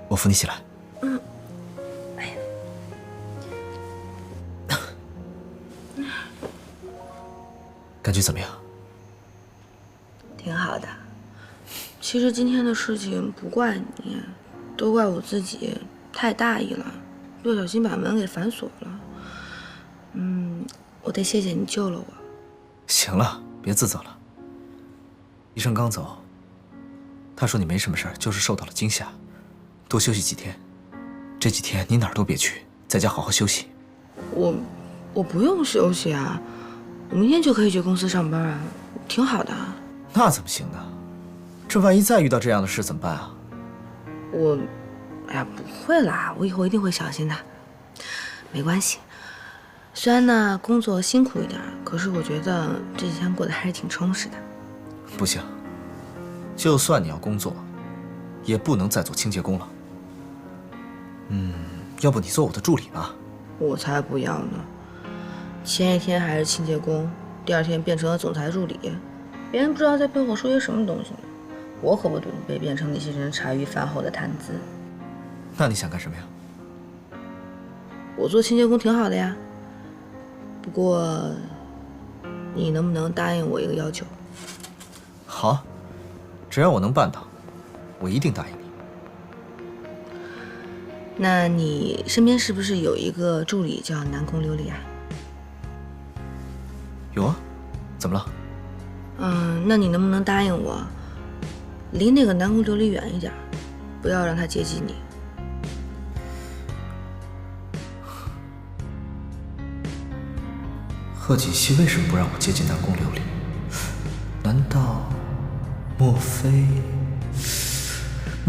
我扶你起来。嗯。哎呀。感觉怎么样？挺好的。其實今天的事情不怪你，都怪我自己太大意了，不小心把門給反鎖了。我得謝謝你救了我。行了，別自責了。醫生剛走，他說你沒什麼事兒，就是受到了驚嚇，多休息幾天。這幾天你哪兒都別去，在家好好休息。我不用休息啊，我明天就可以去公司上班啊，挺好的。那怎麼行呢？這萬一再遇到這樣的事怎麼辦啊？哎呀，不會啦，我以後一定會小心的。沒關係，雖然呢工作辛苦一點，可是我覺得這幾天過得還是挺充實的。不行，就算你要工作，也不能再做清潔工了。要不你做我的助理吧？我才不要呢！前一天還是清潔工，第二天變成了總裁助理，別人不知道在背後說些什麼東西呢。我可不準備變成那些人茶餘飯後的談資。那你想幹什麼呀？我做清潔工挺好的呀，不過你能不能答應我一個要求？好，只要我能辦到，我一定答應你。那你身邊是不是有一個助理叫南宮琉璃啊？有啊，怎麼了？那你能不能答應我，離那個南宮琉璃遠一點，不要讓他接近你？賀錦熙為什麼不讓我接近南宮琉璃？難道莫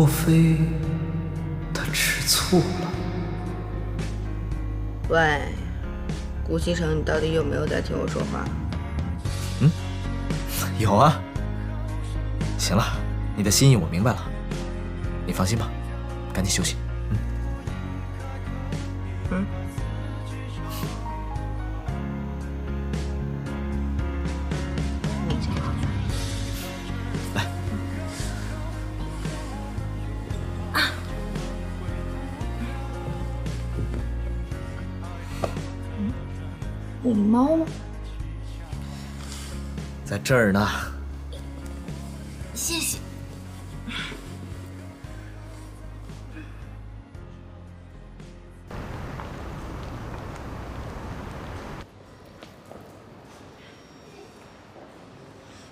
非他吃醋了？喂，顧西城，你到底有沒有在聽我說話？有啊。行了，你的心意我明白了，你放心吧，趕緊休息。我的貓呢？在這兒呢。謝謝。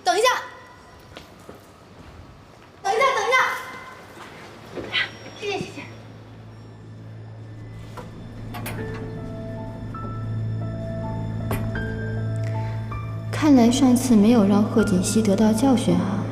等一下，等一下，等一下。謝謝，謝謝。看來上次沒有讓賀錦熙得到教訓啊。